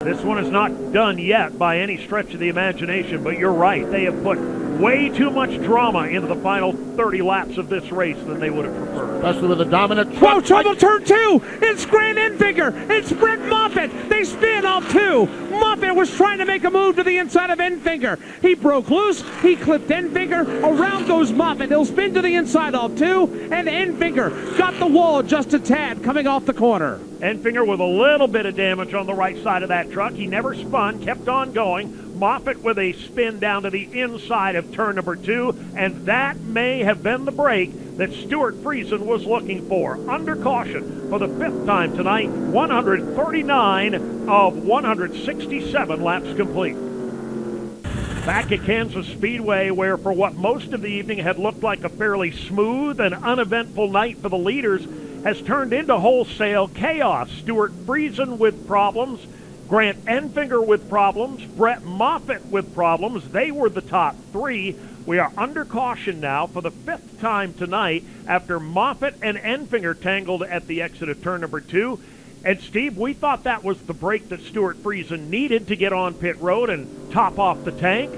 This one is not done yet by any stretch of the imagination, but you're right. They have put way too much drama into the final 30 laps of this race than they would have preferred. Especially with a dominant truck. Whoa, trouble, turn 2. It's Grant Enfinger. It's Brett Moffitt. They spin off 2. Moffitt was trying to make a move to the inside of Enfinger. He broke loose. He clipped Enfinger. Around goes Moffitt. He'll spin to the inside off 2. And Enfinger got the wall just a tad coming off the corner. Enfinger with a little bit of damage on the right side of that truck. He never spun, kept on going. Moffitt with a spin down to the inside of turn number 2, and that may have been the break that Stuart Friesen was looking for. Under caution for the 5th time tonight, 139 of 167 laps complete. Back at Kansas Speedway, where for what most of the evening had looked like a fairly smooth and uneventful night for the leaders, has turned into wholesale chaos. Stuart Friesen with problems, Grant Enfinger with problems, Brett Moffitt with problems. They were the top 3. We are under caution now for the 5th time tonight after Moffitt and Enfinger tangled at the exit of turn number 2. And Steve, we thought that was the break that Stuart Friesen needed to get on pit road and top off the tank.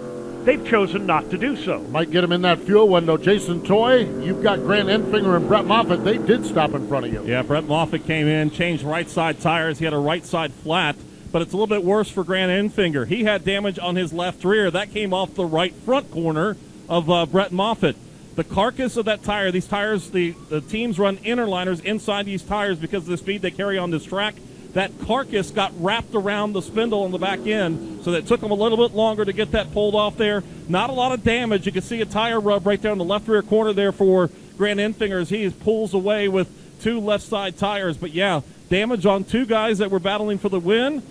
They've chosen not to do so. Might get him in that fuel window. Jason Toy, you've got Grant Enfinger and Brett Moffitt. They did stop in front of you. Yeah, Brett Moffitt came in, changed right side tires. He had a right side flat, but it's a little bit worse for Grant Enfinger. He had damage on his left rear. That came off the right front corner of Brett Moffitt. The carcass of that tire, these tires, the teams run interliners inside these tires because of the speed they carry on this track. That carcass got wrapped around the spindle on the back end, so that it took them a little bit longer to get that pulled off there. Not a lot of damage. You can see a tire rub right there in the left rear corner there for Grant Enfinger as he pulls away with 2 left side tires. But yeah, damage on 2 guys that were battling for the win.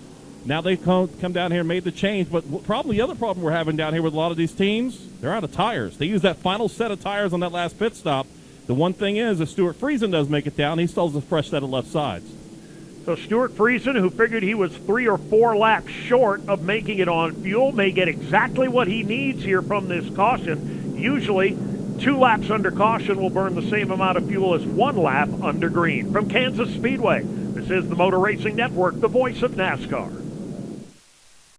Now they come down here and made the change. But probably the other problem we're having down here with a lot of these teams, they're out of tires. They use that final set of tires on that last pit stop. The one thing is, if Stuart Friesen does make it down, he still has a fresh set of left sides. So Stuart Friesen, who figured he was 3 or 4 laps short of making it on fuel, may get exactly what he needs here from this caution. Usually, 2 laps under caution will burn the same amount of fuel as 1 lap under green. From Kansas Speedway, this is the Motor Racing Network, the voice of NASCAR.